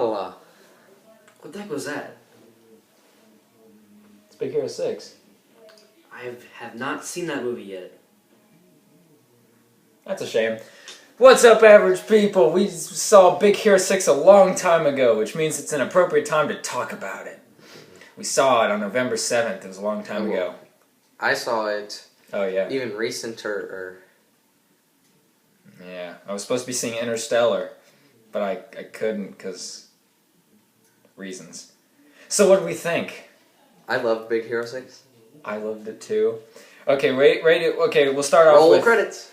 La. What the heck was that? It's Big Hero 6. I have not seen that movie yet. That's a shame. What's up, average people? We saw Big Hero 6 a long time ago, which means it's an appropriate time to talk about it. We saw it on November 7th. It was a long time ago. I saw it. Oh, yeah. Even recenter. Yeah. I was supposed to be seeing Interstellar, but I couldn't because reasons. So what did we think? I loved Big Hero 6. I loved it too. Okay, rate it. Okay, we'll start off Roll with... credits.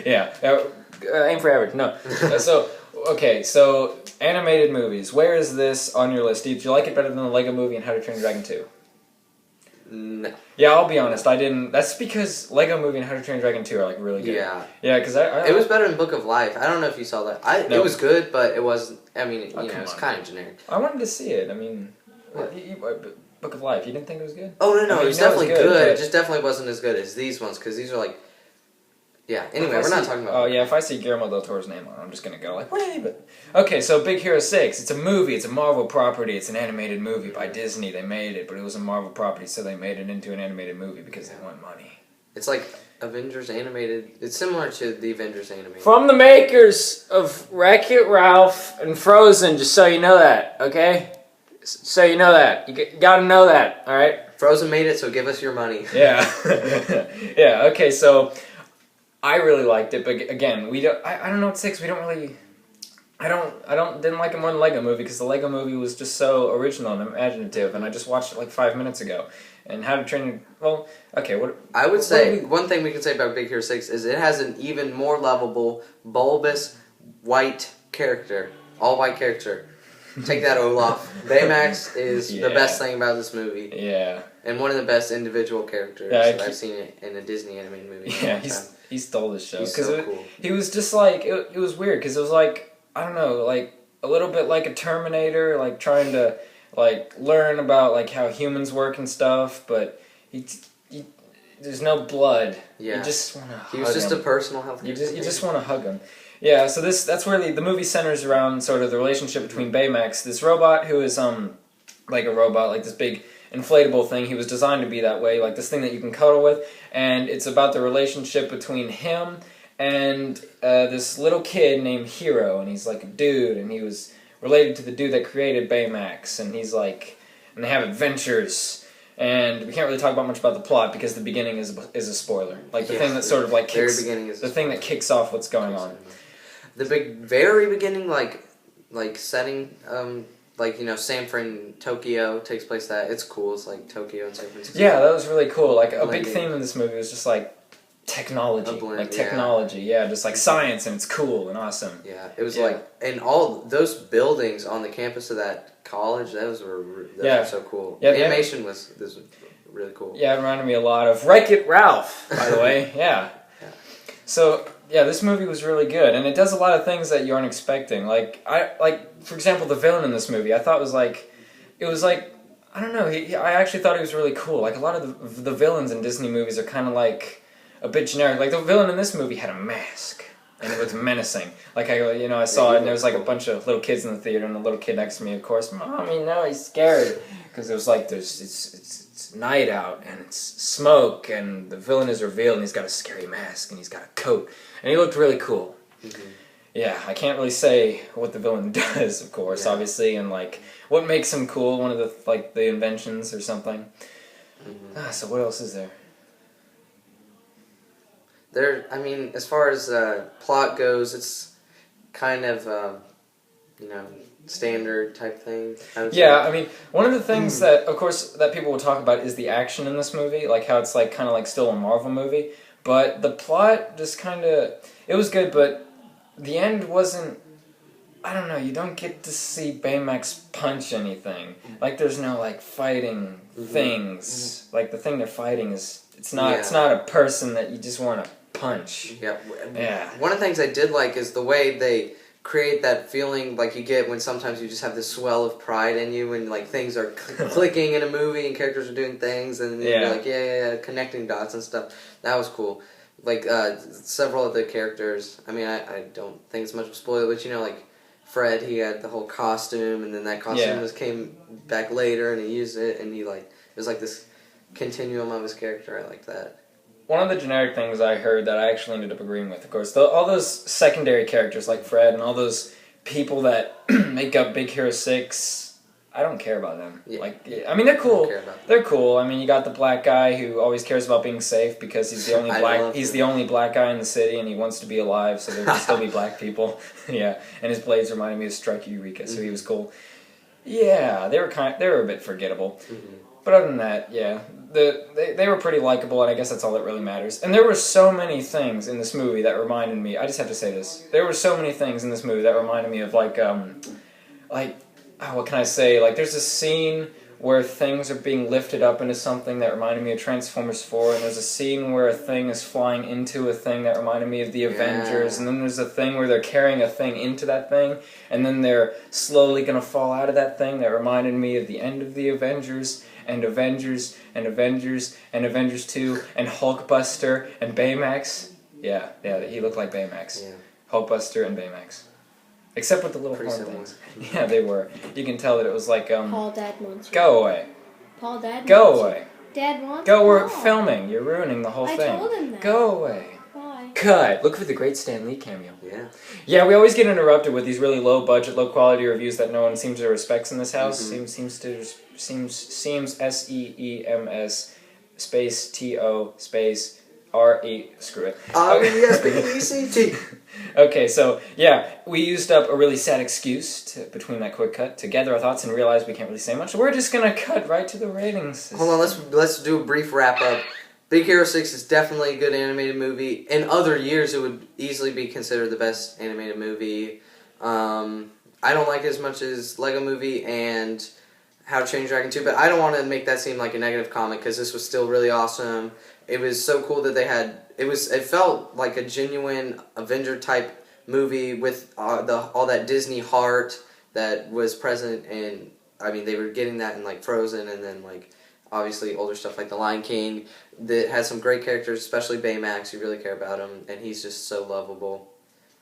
Yeah. Aim for average. No. So animated movies. Where is this on your list? Did you like it better than the Lego Movie and How to Train Your Dragon 2? No. Yeah, I'll be honest. I didn't. That's because Lego Movie and How to Train Your Dragon 2 are like really good. Yeah. Yeah, because it was better than Book of Life. I don't know if you saw that. No. It was good, but it wasn't. I mean, it's on, kind of generic. I wanted to see it. I mean, What? Book of Life. You didn't think it was good? Oh no, I mean, it was definitely good. but- It just definitely wasn't as good as these ones because these are like. Yeah. Anyway, we're not talking about. Oh yeah, if I see Guillermo del Toro's name on it, I'm just gonna go like, wait, but okay. So Big Hero 6. It's a movie. It's a Marvel property. It's an animated movie by Disney. They made it, but it was a Marvel property, so they made it into an animated movie because they want money. It's like Avengers animated. It's similar to the Avengers animated. From the makers of Wreck-It Ralph and Frozen, just so you know that, okay? So you know that. You gotta know that, alright? Frozen made it, so give us your money. Yeah. Yeah, okay, so I really liked it, but again, I don't know what 6, we don't really... didn't like it more than Lego Movie because the Lego Movie was just so original and imaginative, and I just watched it like 5 minutes ago. And How to Train... Well, okay, what... I would say, one thing we can say about Big Hero 6 is it has an even more lovable, bulbous, white character. All white character. Take that, Olaf. Baymax is the best thing about this movie. Yeah. And one of the best individual characters that I've seen in a Disney animated movie. Yeah, he stole the show. He's so cool. He was just like... It was weird because it was like... I don't know, like a little bit like a Terminator, like trying to... like learn about like how humans work and stuff, but there's no blood. Yeah. You just want to hug him. He was just a personal health care. You just want to hug him. Yeah, so that's where the movie centers around sort of the relationship between Baymax, this robot who is like a robot, like this big inflatable thing. He was designed to be that way, like this thing that you can cuddle with, and it's about the relationship between him and this little kid named Hero, and he's like a dude, and he was related to the dude that created Baymax, and he's like, and they have adventures, and we can't really talk about much about the plot because the beginning is a spoiler, like the thing that sort of like kicks, the thing that kicks off what's going on. The very beginning, like setting, like San Fran, Tokyo takes place. That it's cool. It's like Tokyo and San Francisco. Yeah, that was really cool. Like a big theme in this movie was just like technology, just like science, and it's cool and awesome. Yeah, it was like, and all those buildings on the campus of that college, those were so cool. Yeah, the animation was really cool. Yeah, it reminded me a lot of Wreck-It Ralph, by the way. Yeah. So yeah, this movie was really good, and it does a lot of things that you aren't expecting. For example, the villain in this movie, I thought it was like I don't know. I actually thought he was really cool. Like a lot of the villains in Disney movies are kind of like a bit generic. Like the villain in this movie had a mask, and it was menacing. Like I saw it, and there was like a bunch of little kids in the theater, and the little kid next to me, of course, Mommy, no, he's scared, because it was like it's night out, and it's smoke, and the villain is revealed, and he's got a scary mask, and he's got a coat, and he looked really cool. Mm-hmm. Yeah, I can't really say what the villain does, of course, obviously, and like what makes him cool, one of the inventions or something. Mm-hmm. So what else is there? As far as plot goes, it's kind of, standard type thing. Yeah, one of the things that, of course, that people will talk about is the action in this movie, like how it's like kind of like still a Marvel movie, but the plot just kind of, it was good, but the end wasn't, I don't know, you don't get to see Baymax punch anything. Like there's no like fighting things. Mm-hmm. Like the thing they're fighting is, it's not a person that you just want to punch. Yeah. One of the things I did like is the way they create that feeling like you get when sometimes you just have this swell of pride in you when like things are clicking in a movie and characters are doing things and you're like connecting dots and stuff. That was cool. Like several of the characters. I don't think it's much of a spoiler, but Fred, he had the whole costume, and then that costume came back later, and he used it, and it was like this continuum of his character. I liked that. One of the generic things I heard that I actually ended up agreeing with, of course, all those secondary characters like Fred and all those people that make up Big Hero 6, I don't care about them. Yeah. Like, I mean, they're cool. They're cool. I mean, you got the black guy who always cares about being safe because he's the only black. He's the only black guy in the city, and he wants to be alive, so there can still be black people. Yeah, and his blades reminded me of Strike Eureka, so he was cool. Yeah, they were a bit forgettable. Mm-hmm. But other than that, yeah, they were pretty likable, and I guess that's all that really matters. And there were so many things in this movie that reminded me. I just have to say this. There were so many things in this movie that reminded me of what can I say? Like, there's a scene where things are being lifted up into something that reminded me of Transformers 4, and there's a scene where a thing is flying into a thing that reminded me of the Avengers, and then there's a thing where they're carrying a thing into that thing, and then they're slowly going to fall out of that thing that reminded me of the end of the Avengers, and Avengers, and Avengers, and Avengers 2, and Hulkbuster, and Baymax. Yeah, he looked like Baymax. Yeah. Hulkbuster and Baymax. Except with the little horn things. Yeah, they were. You can tell that it was like, Paul, Dad wants you. Go away. Paul, Dad Go wants away. You. Dad wants Go, you. we're filming. You're ruining the whole thing. I told him that. Go away. Why? Cut. Look for the great Stan Lee cameo. Yeah. Yeah, we always get interrupted with these really low budget, low quality reviews that no one seems to respect in this house. Seems SEEMS space TO space RE. Screw it. RESPECT. Okay, so yeah, we used up a really sad excuse between that quick cut to gather our thoughts and realize we can't really say much. So we're just gonna cut right to the ratings. Hold on, let's do a brief wrap up. Big Hero 6 is definitely a good animated movie. In other years, it would easily be considered the best animated movie. I don't like it as much as Lego Movie and How to Train Your Dragon 2, but I don't want to make that seem like a negative comment because this was still really awesome. It was so cool that they had. It felt like a genuine Avenger type movie with all that Disney heart that was present in. I mean, they were getting that in like Frozen, and then like obviously older stuff like The Lion King that has some great characters, especially Baymax. You really care about him, and he's just so lovable,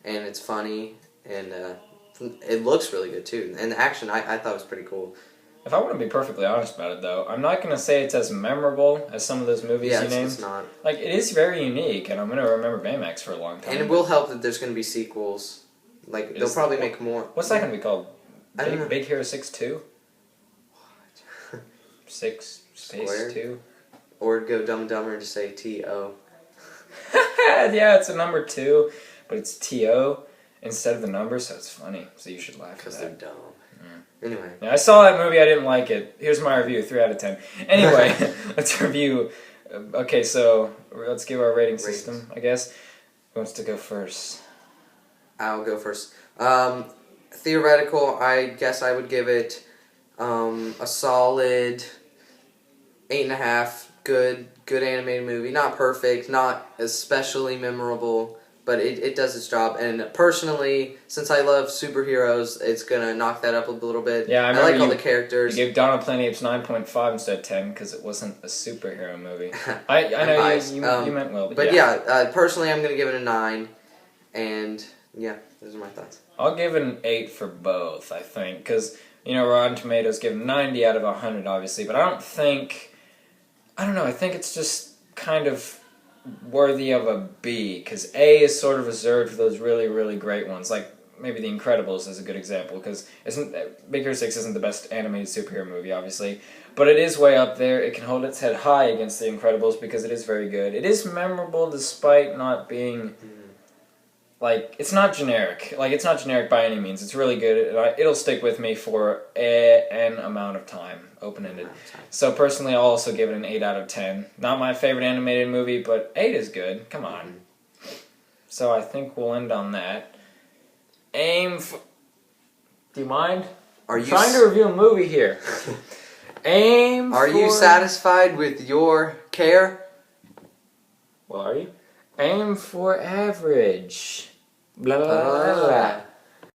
and it's funny, and it looks really good too. And the action I thought was pretty cool. If I want to be perfectly honest about it, though, I'm not going to say it's as memorable as some of those movies you named. It's not. Like, it is very unique, and I'm going to remember Baymax for a long time. And it will help that there's going to be sequels. Like, they'll probably make more. What's that going to be called? I don't know. Big Hero 6 2? What? 6 space Square? 2? Or go Dumb and Dumber and just say T-O. Yeah, it's a number 2, but it's T-O instead of the number, so it's funny. So you should laugh at that. Because they're dumb. Anyway. Yeah, I saw that movie, I didn't like it. Here's my review, 3 out of 10. Anyway, let's review. Okay, so let's give our rating system, I guess. Who wants to go first? I'll go first. Theoretical, I guess I would give it a solid 8.5. Good animated movie. Not perfect, not especially memorable, but it does its job. And personally, since I love superheroes, it's gonna knock that up a little bit. Yeah, I like all the characters. You gave Dawn of the Planet of Apes 9.5 instead of 10 because it wasn't a superhero movie. I know you meant well, but yeah, personally, I'm gonna give it a 9. And yeah, those are my thoughts. I'll give it an 8 for both. I think because Rotten Tomatoes give 90 out of 100, obviously, but I don't know. I think it's just kind of worthy of a B, because A is sort of reserved for those really, really great ones, like maybe The Incredibles is a good example, because Big Hero 6 isn't the best animated superhero movie, obviously, but it is way up there. It can hold its head high against The Incredibles because it is very good. It is memorable despite not being, like, it's not generic. Like, it's not generic by any means. It's really good. It'll stick with me for an amount of time, open-ended. So personally, I'll also give it an 8 out of 10. Not my favorite animated movie, but 8 is good. Come on. So I think we'll end on that. Do you mind? I'm trying to review a movie here. Are you satisfied with your care? Well, are you? Aim for average. Blah, blah, blah, blah.